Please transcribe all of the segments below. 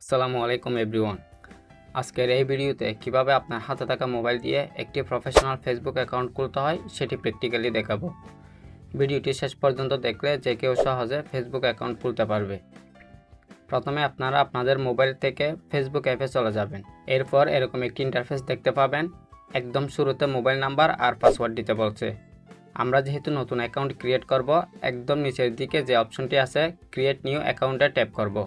আসসালামু আলাইকুম এভরিওয়ান। আজকের এই ভিডিওতে কিভাবে আপনার হাতে থাকা মোবাইল দিয়ে একটি প্রফেশনাল ফেসবুক অ্যাকাউন্ট খুলতে হয় সেটি প্র্যাকটিক্যালি দেখাবো। ভিডিওটি শেষ পর্যন্ত দেখলে যে কেউ সহজে ফেসবুক অ্যাকাউন্ট খুলতে পারবে। প্রথমে আপনারা আপনাদের মোবাইল থেকে ফেসবুক অ্যাপে চলে যাবেন। এরপর এরকম একটি ইন্টারফেস দেখতে পাবেন। একদম শুরুতে মোবাইল নাম্বার আর পাসওয়ার্ড দিতে বলছে। আমরা যেহেতু নতুন অ্যাকাউন্ট ক্রিয়েট করব, একদম নিচের দিকে যে অপশনটি আছে ক্রিয়েট নিউ অ্যাকাউন্টে ট্যাপ করব।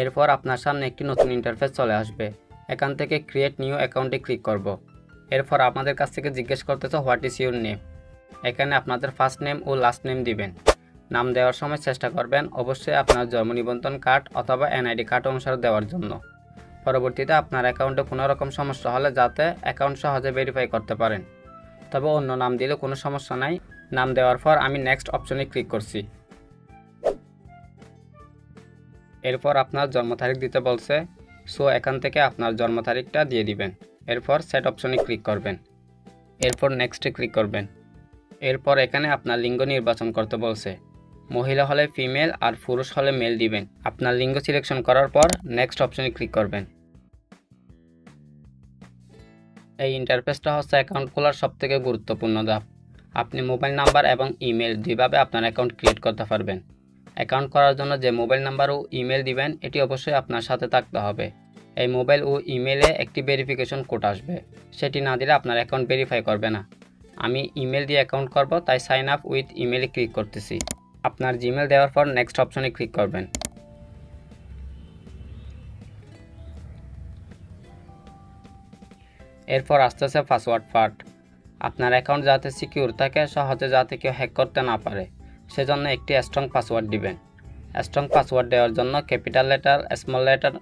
এরপর আপনার সামনে একটি নতুন ইন্টারফেস চলে আসবে। এখান থেকে ক্রিয়েট নিউ অ্যাকাউন্টে ক্লিক করব। এরপর আমাদের কাছ থেকে জিজ্ঞেস করতেছে হোয়াট ইজ ইউর নেম। এখানে আপনাদের ফার্স্ট নেম ও লাস্ট নেম দিবেন। নাম দেওয়ার সময় চেষ্টা করবেন অবশ্যই আপনার জন্ম নিবন্ধন কার্ড অথবা এনআইডি কার্ড অনুসারে দেওয়ার জন্য। পরবর্তীতে আপনার অ্যাকাউন্টে কোনো রকম সমস্যা হলে যাতে অ্যাকাউন্ট সহজে ভেরিফাই করতে পারেন। তবে অন্য নাম দিলে কোনো সমস্যা নাই। নাম দেওয়ার পর আমি নেক্সট অপশনে ক্লিক করছি। এরপর আপনার জন্ম তারিখ দিতে বলছে, সো এখান থেকে আপনার জন্ম তারিখটা দিয়ে দিবেন। এরপর সেট অপশনে ক্লিক করবেন। এরপর নেক্সটে ক্লিক করবেন। এরপর এখানে আপনার লিঙ্গ নির্বাচন করতে বলছে। মহিলা হলে ফিমেল আর পুরুষ হলে মেল দিবেন। আপনার লিঙ্গ সিলেকশন করার পর নেক্সট অপশনে ক্লিক করবেন। এই ইন্টারফেসটা হচ্ছে অ্যাকাউন্ট খোলার সবথেকে গুরুত্বপূর্ণ ধাপ। আপনি মোবাইল নাম্বার এবং ইমেল দুইভাবে আপনার অ্যাকাউন্ট ক্রিয়েট করতে পারবেন। অ্যাকাউন্ট করার জন্য যে মোবাইল নাম্বার ও ইমেল দিবেন এটি অবশ্যই আপনার সাথে থাকতে হবে। এই মোবাইল ও ইমেলে একটি ভেরিফিকেশন কোড আসবে, সেটি না দিলে আপনার অ্যাকাউন্ট ভেরিফাই করবে না। আমি ইমেল দিয়ে অ্যাকাউন্ট করব, তাই সাইন আপ উইথ ইমেলে ক্লিক করতেছি। আপনার জিমেল দেওয়ার পর নেক্সট অপশনে ক্লিক করবেন। এরপর আসতেছে পাসওয়ার্ড পার্ট। আপনার অ্যাকাউন্ট যাতে সিকিউর থাকে, সহজে যাতে কেউ হ্যাক করতে না পারে, সেজন্য একটি স্ট্রং পাসওয়ার্ড দিবেন। স্ট্রং পাসওয়ার্ড দেওয়ার জন্য capital letter, small letter,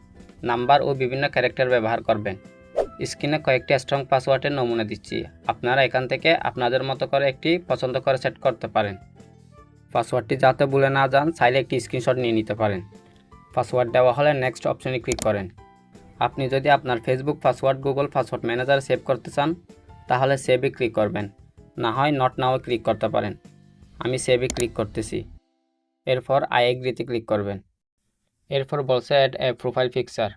number ও বিভিন্ন ক্যারেক্টার ব্যবহার করবেন। স্ক্রিনে কয়েকটি স্ট্রং পাসওয়ার্ডের নমুনা দিচ্ছি। আপনারা এখান থেকে আপনাদের মতো করে একটি পছন্দ করে সেট করতে পারেন। পাসওয়ার্ডটি যাতে ভুলে না যান, চাইলে একটি স্ক্রিনশট নিয়ে নিতে পারেন। পাসওয়ার্ড দেওয়া হলে নেক্সট অপশনে ক্লিক করেন। আপনি যদি আপনার ফেসবুক পাসওয়ার্ড গুগল পাসওয়ার্ড ম্যানেজারে সেভ করতে চান, তাহলে সেভে ক্লিক করবেন। না হয় নট নাও ক্লিক করতে পারেন। আমি সেভে ক্লিক করতেছি। এরপর আই এগ্রিতে ক্লিক করবেন। এরপর বলছে অ্যাড এ প্রোফাইল পিকচার।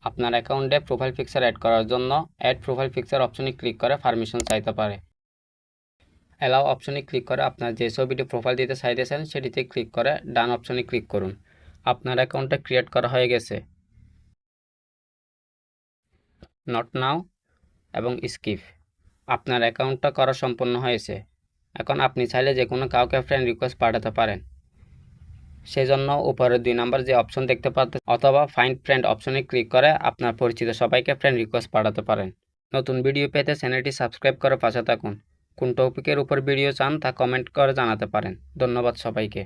আপনার অ্যাকাউন্টে প্রোফাইল পিকচার অ্যাড করার জন্য অ্যাড প্রোফাইল পিকচার অপশনে ক্লিক করে পারমিশন চাইতে পারে। অ্যালাও অপশনে ক্লিক করে আপনার যে ছবিটি প্রোফাইল দিতে চাইতেছেন সেটিতে ক্লিক করে ডান অপশনে ক্লিক করুন। আপনার অ্যাকাউন্টটা ক্রিয়েট করা হয়ে গেছে। নট নাও এবং স্কিপ। আপনার অ্যাকাউন্টটা করা সম্পন্ন হয়েছে। এখন আপনি চাইলে যে কোনো কাউকে ফ্রেন্ড রিকোয়েস্ট পাঠাতে পারেন। সেজন্য উপরে 2 নাম্বার যে অপশন দেখতে পাচ্ছেন অথবা ফাইন্ড ফ্রেন্ড অপশনে ক্লিক করে আপনার পরিচিত সবাইকে ফ্রেন্ড রিকোয়েস্ট পাঠাতে পারেন। নতুন ভিডিও পেতে চ্যানেলটি সাবস্ক্রাইব করে পাশে থাকুন। কোন টপিকের উপর ভিডিও চান তা কমেন্ট করে জানাতে পারেন। ধন্যবাদ সবাইকে।